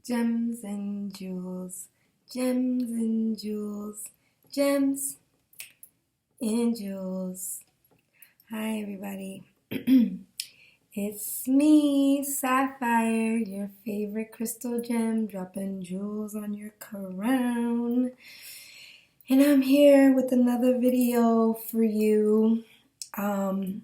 Gems and jewels, gems and jewels, gems and jewels. Hi, everybody. It's me, Saafyr, your favorite crystal gem, dropping jewels on your crown. And I'm here with another video for you. And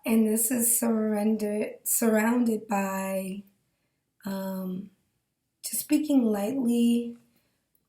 this is surrounded by just speaking lightly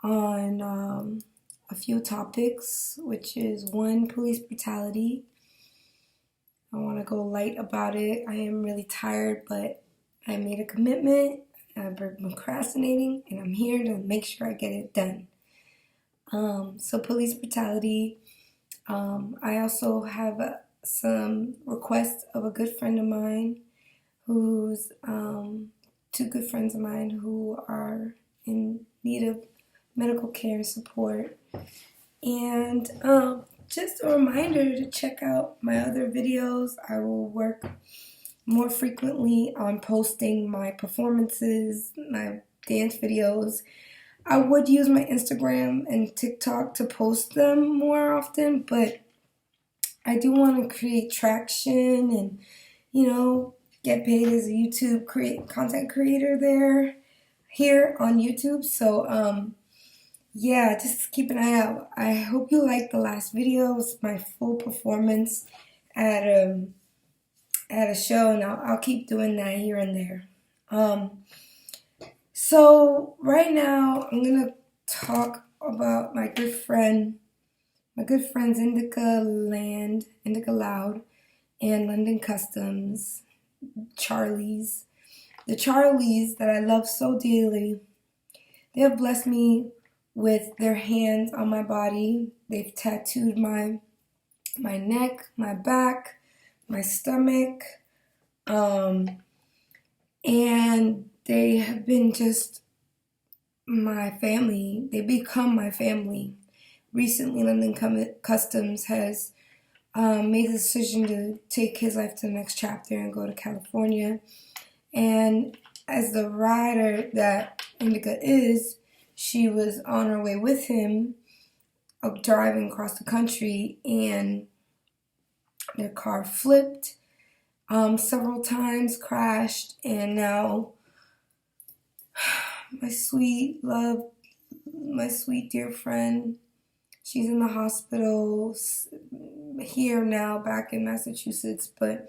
on a few topics, which is one, police brutality. I want to go light about it. I am really tired, but I made a commitment. I've been procrastinating, and I'm here to make sure I get it done. So police brutality. I also have some requests of a good friend of mine who's two good friends of mine who are in need of medical care and support. And just a reminder to check out my other videos. I will work more frequently on posting my performances, my dance videos. I would use my Instagram and TikTok to post them more often, but I do want to create traction and, get paid as a YouTube content creator here on YouTube. So, yeah, just keep an eye out. I hope you liked the last video. It's my full performance at a show, and I'll keep doing that here and there. So right now I'm gonna talk about my good friends Indica Loud, and London Customs, Charlies. The Charlies that I love so dearly, they have blessed me with their hands on my body. They've tattooed my neck, my back, my stomach, and they have been just my family. They become my family. Recently, London Customs has made the decision to take his life to the next chapter and go to California. And as the rider that Indica is, she was on her way with him, driving across the country, and their car flipped several times, crashed, and now my sweet dear friend, she's in the hospital here now, back in Massachusetts, but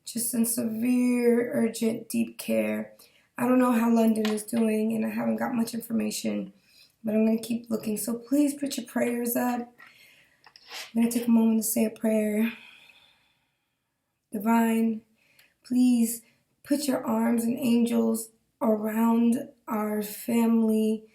just in severe, urgent, deep care. I don't know how London is doing, and I haven't got much information, but I'm going to keep looking. So please put your prayers up. I'm going to take a moment to say a prayer. Divine, please put your arms and angels around our family,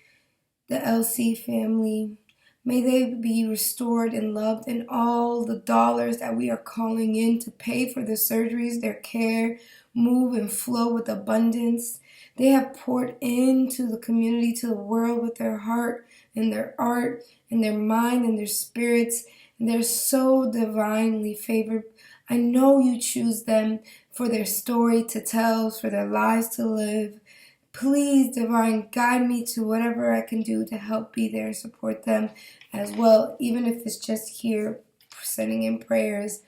the LC family. May they be restored and loved, and all the dollars that we are calling in to pay for their surgeries, their care, move and flow with abundance. They have poured into the community, to the world, with their heart and their art and their mind and their spirits, and they're so divinely favored. I know you choose them for their story to tell, for their lives to live. Please, Divine, guide me to whatever I can do to help be there, support them as well, even if it's just here sending in prayers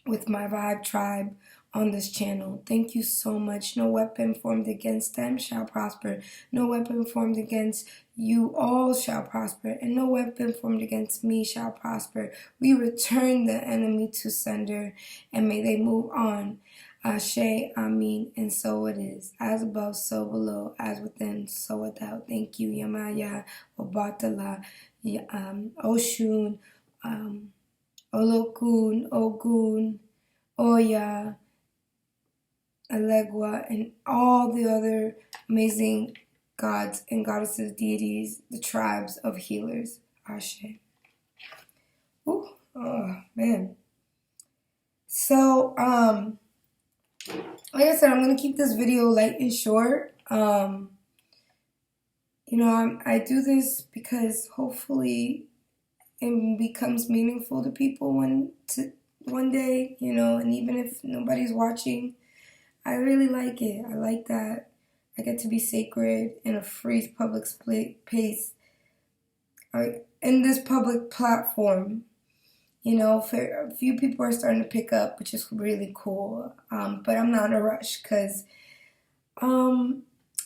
with my Vibe Tribe on this channel. Thank you so much. No weapon formed against them shall prosper. No weapon formed against you all shall prosper, and no weapon formed against me shall prosper. We return the enemy to sender, and may they move on. Ashe, Amin, and so it is. As above, so below, as within, so without. Thank you, Yamaya, Obatala, Oshun, Olokun, Ogun, Oya, Alegua, and all the other amazing gods and goddesses, deities, the tribes of healers. Ashe. Ooh, oh, man. So, like I said, I'm going to keep this video light and short. I do this because hopefully it becomes meaningful to people one day, and even if nobody's watching, I really like it. I like that I get to be sacred in a free public space, in this public platform. You know, a few people are starting to pick up, which is really cool. But I'm not in a rush because,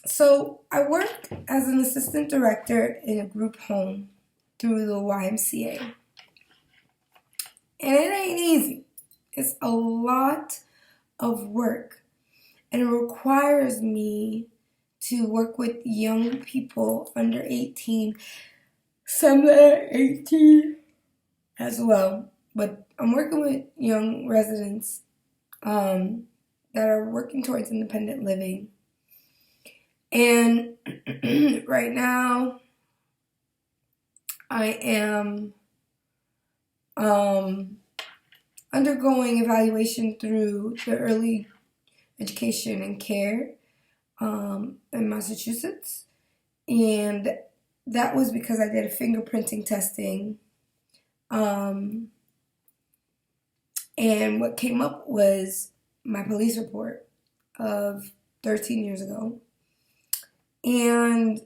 so I work as an assistant director in a group home through the YMCA. And it ain't easy. It's a lot of work. And it requires me to work with young people under 18, some that are 18 as well. But I'm working with young residents that are working towards independent living. And right now, I am undergoing evaluation through the early education and care in Massachusetts. And that was because I did a fingerprinting testing. And what came up was my police report of 13 years ago. And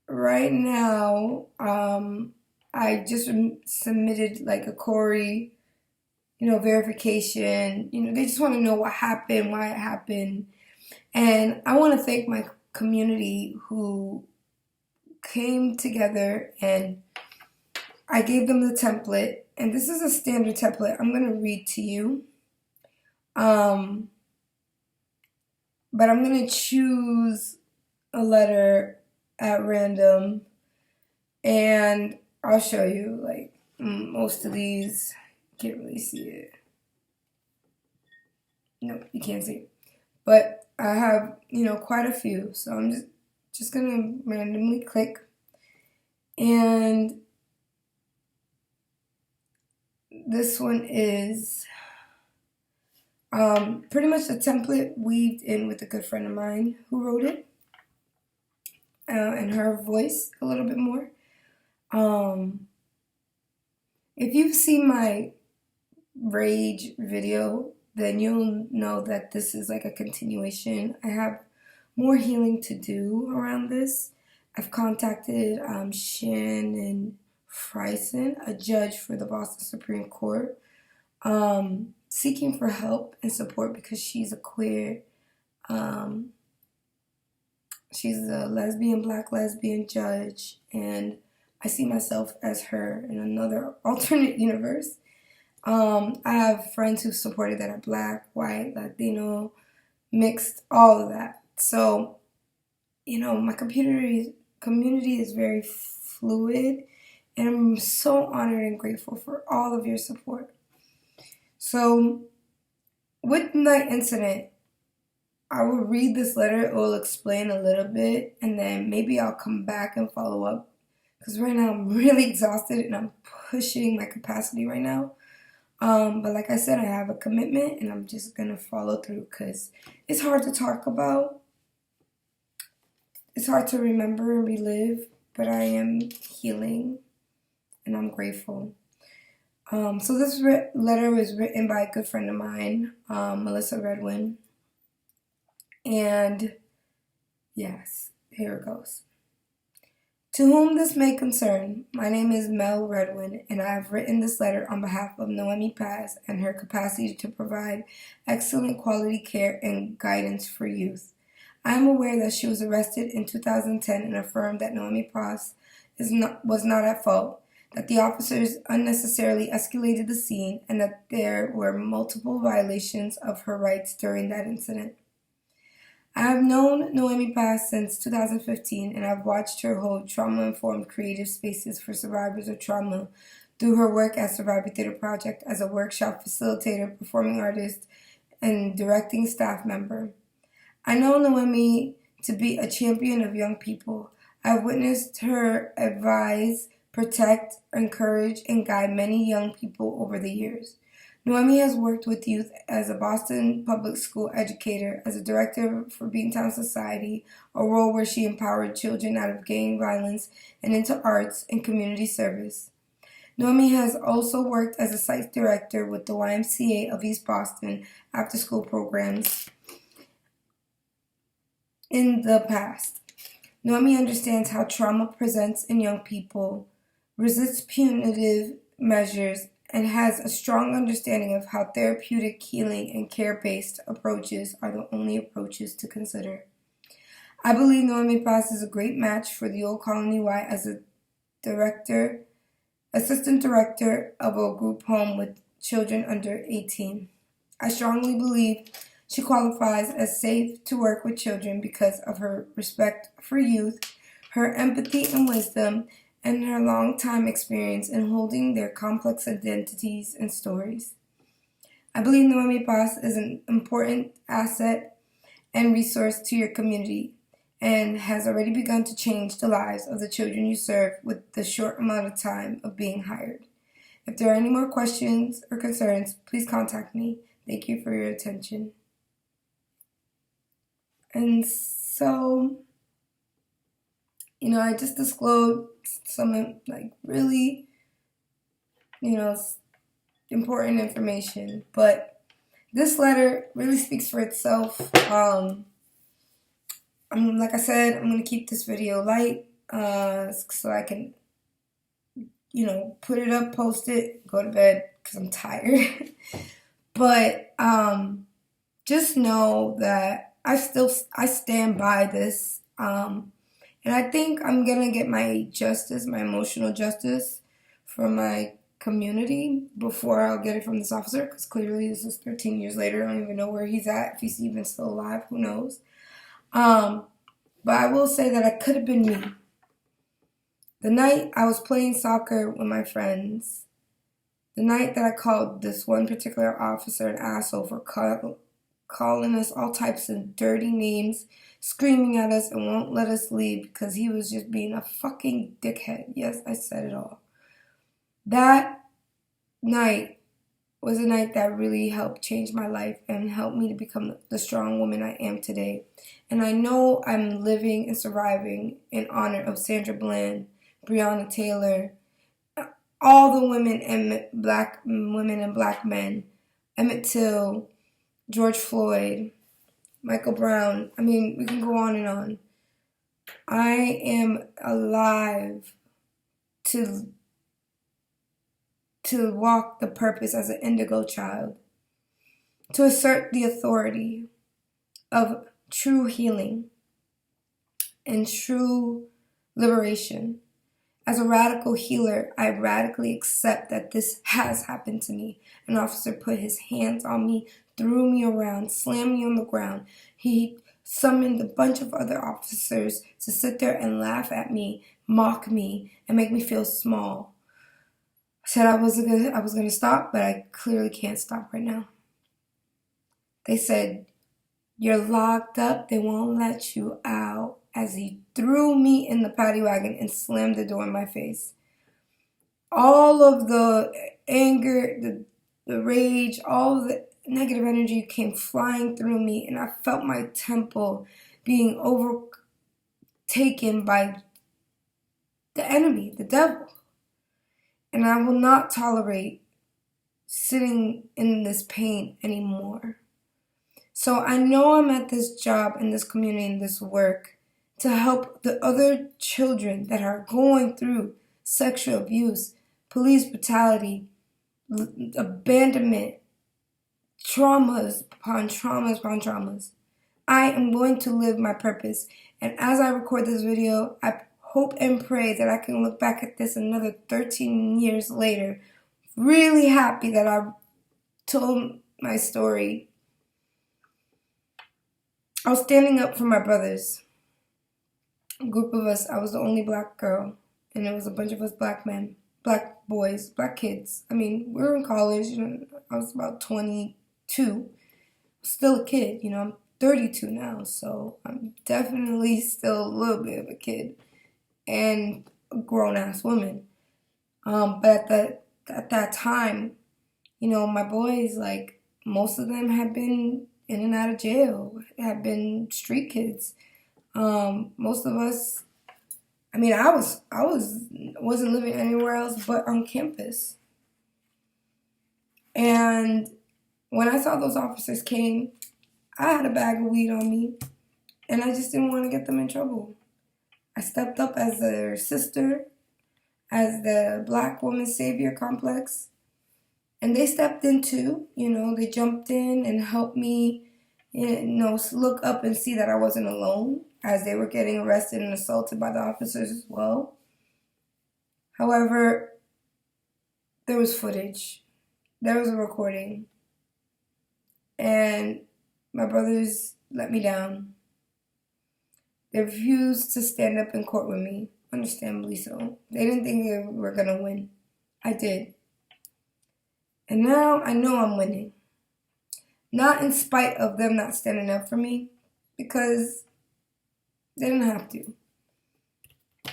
right now, I just submitted like a Corey, verification. They just want to know what happened, why it happened. And I want to thank my community who came together, and I gave them the template. And this is a standard template I'm going to read to you. But I'm going to choose a letter at random, and I'll show you. Like, most of these, you can't really see it. No, you can't see it. But I have, quite a few. So I'm just going to randomly click. And this one is pretty much a template weaved in with a good friend of mine who wrote it. And her voice a little bit more. If you've seen my rage video, then you'll know that this is like a continuation. I have more healing to do around this. I've contacted Shannon Friesen, a judge for the Boston Supreme Court, seeking for help and support because she's a queer, she's a black lesbian judge, and I see myself as her in another alternate universe. I have friends who supported that are black, white, Latino, mixed, all of that. So, my community is very fluid, and I'm so honored and grateful for all of your support. So, with my incident, I will read this letter. It will explain a little bit, and then maybe I'll come back and follow up. Because right now I'm really exhausted and I'm pushing my capacity right now. But like I said, I have a commitment, and I'm just going to follow through because it's hard to talk about. It's hard to remember and relive, but I am healing, and I'm grateful. So this letter was written by a good friend of mine, Melissa Redwin. And yes, here it goes. To whom this may concern, my name is Mel Redwin, and I have written this letter on behalf of Noemi Paz and her capacity to provide excellent quality care and guidance for youth. I am aware that she was arrested in 2010 and affirmed that Noemi Paz was not at fault, that the officers unnecessarily escalated the scene, and that there were multiple violations of her rights during that incident. I have known Noemi Paz since 2015, and I've watched her hold trauma-informed creative spaces for survivors of trauma through her work at Survivor Theater Project as a workshop facilitator, performing artist, and directing staff member. I know Noemi to be a champion of young people. I've witnessed her advise, protect, encourage, and guide many young people over the years. Noemi has worked with youth as a Boston public school educator, as a director for Beantown Society, a role where she empowered children out of gang violence and into arts and community service. Noemi has also worked as a site director with the YMCA of East Boston after-school programs in the past. Noemi understands how trauma presents in young people, resists punitive measures, and has a strong understanding of how therapeutic, healing, and care-based approaches are the only approaches to consider. I believe Noemi Paz is a great match for the Old Colony Y as a assistant director of a group home with children under 18. I strongly believe she qualifies as safe to work with children because of her respect for youth, her empathy and wisdom, and her long-time experience in holding their complex identities and stories. I believe Noemi Paz is an important asset and resource to your community and has already begun to change the lives of the children you serve with the short amount of time of being hired. If there are any more questions or concerns, please contact me. Thank you for your attention. And so, I just disclosed some really, important information. But this letter really speaks for itself. Like I said, I'm going to keep this video light so I can, put it up, post it, go to bed because I'm tired. But just know that I stand by this. And I think I'm going to get my emotional justice from my community before I'll get it from this officer, because clearly this is 13 years later. I don't even know where he's at, if he's even still alive, who knows. But I will say that it could have been me. The night I was playing soccer with my friends, the night that I called this one particular officer an asshole for calling us all types of dirty names, screaming at us and won't let us leave because he was just being a fucking dickhead. Yes, I said it all. That night was a night that really helped change my life and helped me to become the strong woman I am today. And I know I'm living and surviving in honor of Sandra Bland, Breonna Taylor, all the women and black women and black men, Emmett Till, George Floyd, Michael Brown. I mean, we can go on and on. I am alive to walk the purpose as an indigo child, to assert the authority of true healing and true liberation. As a radical healer, I radically accept that this has happened to me. An officer put his hands on me, threw me around, slammed me on the ground. He summoned a bunch of other officers to sit there and laugh at me, mock me, and make me feel small. I said I was going to stop, but I clearly can't stop right now. They said, "You're locked up. They won't let you out," as he threw me in the paddy wagon and slammed the door in my face. All of the anger, the rage, all of the negative energy came flying through me, and I felt my temple being overtaken by the enemy, the devil. And I will not tolerate sitting in this pain anymore. So I know I'm at this job, in this community, in this work, to help the other children that are going through sexual abuse, police brutality, abandonment, traumas upon traumas upon traumas. I am going to live my purpose. And as I record this video, I hope and pray that I can look back at this another 13 years later, really happy that I told my story. I was standing up for my brothers. A group of us, I was the only black girl, and there was a bunch of us black men, black boys, black kids. I mean, we were in college, I was about 22, still a kid, I'm 32 now, so I'm definitely still a little bit of a kid and a grown-ass woman. But at that time, my boys, most of them had been in and out of jail, had been street kids. Most of us I mean, wasn't living anywhere else but on campus. And when I saw those officers came, I had a bag of weed on me, and I just didn't want to get them in trouble. I stepped up as their sister, as the black woman savior complex, and they stepped in too. They jumped in and helped me, look up and see that I wasn't alone as they were getting arrested and assaulted by the officers as well. However, there was footage. There was a recording. And my brothers let me down. They refused to stand up in court with me, understandably so. They didn't think they were going to win. I did. And now I know I'm winning. Not in spite of them not standing up for me, because they didn't have to.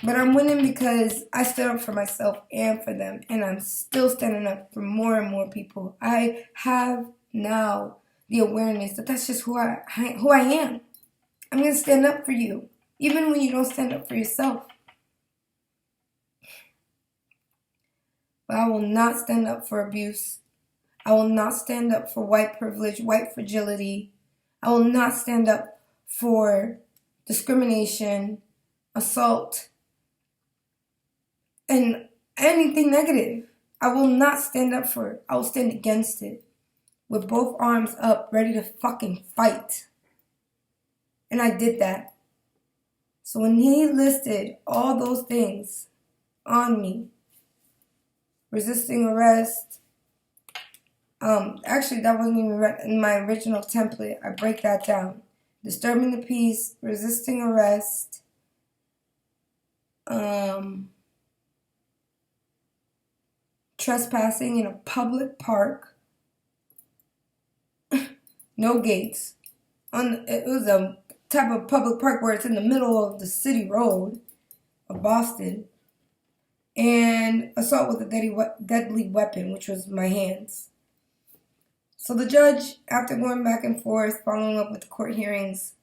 But I'm winning because I stood up for myself and for them, and I'm still standing up for more and more people. I have now the awareness that that's just who I am. I'm going to stand up for you, even when you don't stand up for yourself. But I will not stand up for abuse. I will not stand up for white privilege, white fragility. I will not stand up for discrimination, assault, and anything negative. I will not stand up for it. I will stand against it with both arms up, ready to fucking fight. And I did that. So when he listed all those things on me, resisting arrest, actually that wasn't even in my original template. I break that down. Disturbing the peace, resisting arrest, trespassing in a public park, no gates. It was a type of public park where it's in the middle of the city road of Boston, and assault with a deadly weapon, which was my hands. So the judge, after going back and forth, following up with the court hearings,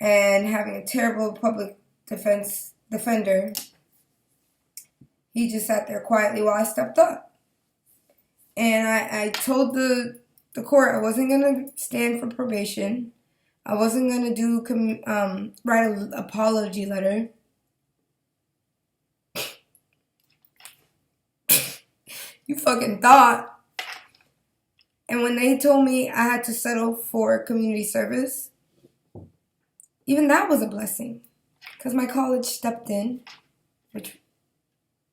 and having a terrible public defender, he just sat there quietly while I stepped up. And I told the court I wasn't going to stand for probation. I wasn't going to write an apology letter. You fucking thought. And when they told me I had to settle for community service, even that was a blessing. Because my college stepped in, which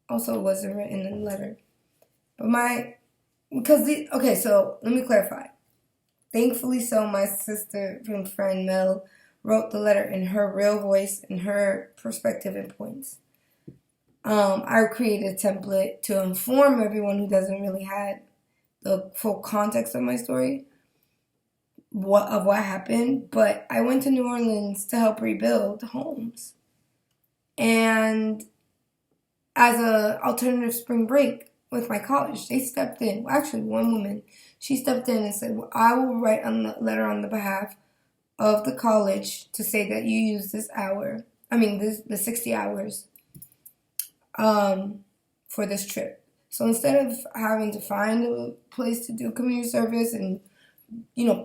also wasn't written in the letter. But so let me clarify. Thankfully so, my sister and friend Mel wrote the letter in her real voice, in her perspective and points. I created a template to inform everyone who doesn't really have the full context of my story, of what happened. But I went to New Orleans to help rebuild homes. And as an alternative spring break with my college, they stepped in. Well, actually, one woman, she stepped in and said, well, I will write a letter on the behalf of the college to say that you use the 60 hours for this trip. So instead of having to find a place to do community service and,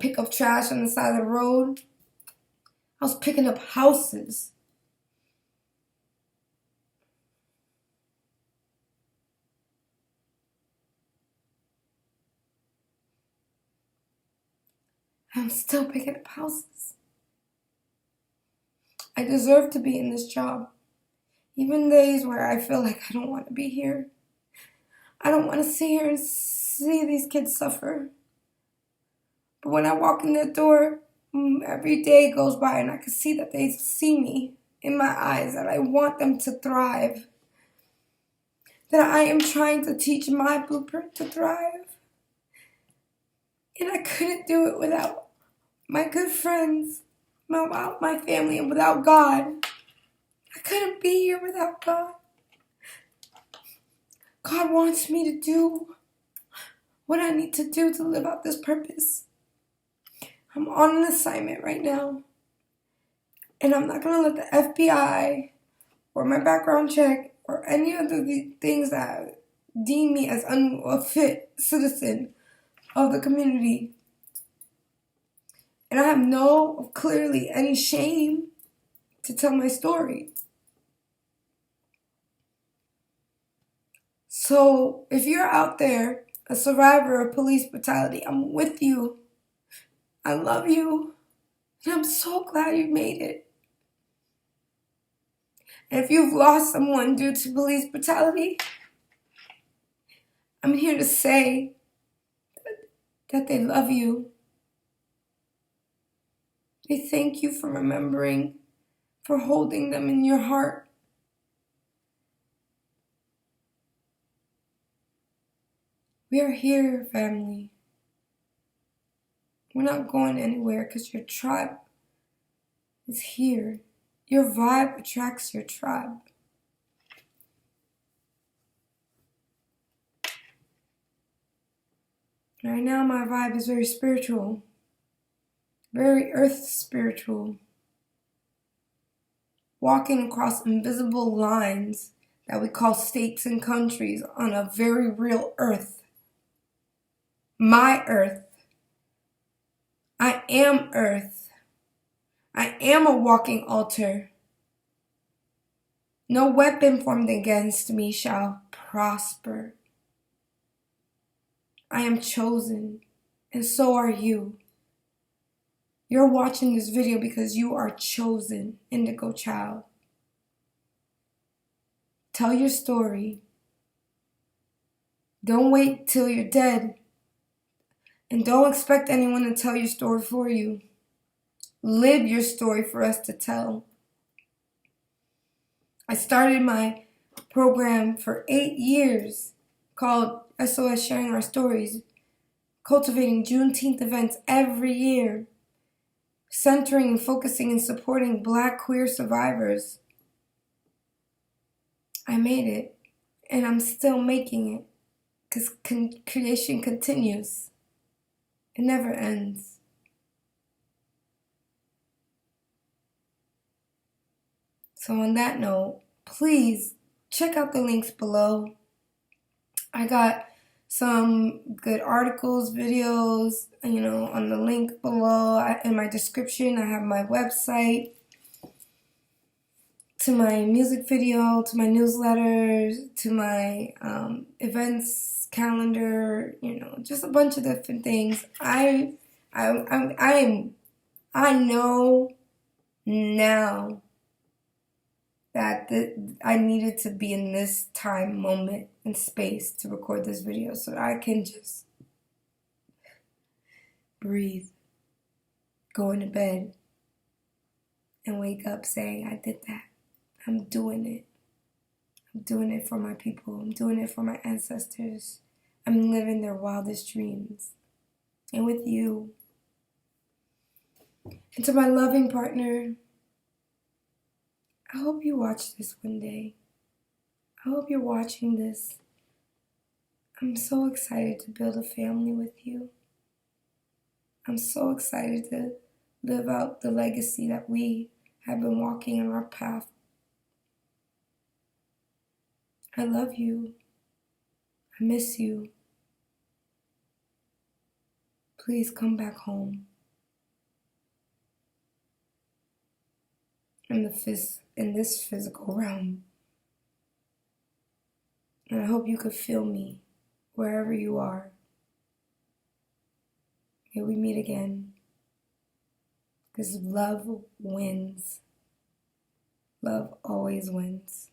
pick up trash on the side of the road, I was picking up houses. I'm still picking up houses. I deserve to be in this job. Even days where I feel like I don't want to be here. I don't want to sit here and see these kids suffer. But when I walk in the door, every day goes by and I can see that they see me in my eyes, that I want them to thrive. That I am trying to teach my blueprint to thrive. And I couldn't do it without my good friends, without my family, and without God. I couldn't be here without God. God wants me to do what I need to do to live out this purpose. I'm on an assignment right now. And I'm not going to let the FBI or my background check or any of the things that deem me as a fit citizen of the community. And I have clearly any shame to tell my story. So if you're out there, a survivor of police brutality, I'm with you. I love you. And I'm so glad you made it. And if you've lost someone due to police brutality, I'm here to say that they love you. They thank you for remembering, for holding them in your heart. We are here, family. We're not going anywhere because your tribe is here. Your vibe attracts your tribe. Right now, my vibe is very spiritual, very earth spiritual. Walking across invisible lines that we call states and countries on a very real earth. My earth. I am earth. I am a walking altar. No weapon formed against me shall prosper. I am chosen, and so are you. You're watching this video because you are chosen, Indigo child. Tell your story. Don't wait till you're dead. And don't expect anyone to tell your story for you. Live your story for us to tell. I started my program for 8 years called SOS Sharing Our Stories, cultivating Juneteenth events every year, centering and focusing and supporting Black queer survivors. I made it, and I'm still making it, because creation continues. It never ends. So on that note, please check out the links below. I got some good articles, videos, on the link below. In my description, I have my website, to my music video, to my newsletters, to my events calendar, just a bunch of different things. I know now that I needed to be in this time, moment, and space to record this video so that I can just breathe, go into bed, and wake up saying, I did that. I'm doing it. I'm doing it for my people. I'm doing it for my ancestors. I'm living their wildest dreams. And with you. And to my loving partner, I hope you watch this one day. I hope you're watching this. I'm so excited to build a family with you. I'm so excited to live out the legacy that we have been walking on our path. I love you. I miss you. Please come back home. In this physical realm. And I hope you could feel me wherever you are. May we meet again. Because love wins. Love always wins.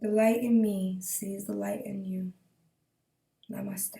The light in me sees the light in you. Namaste.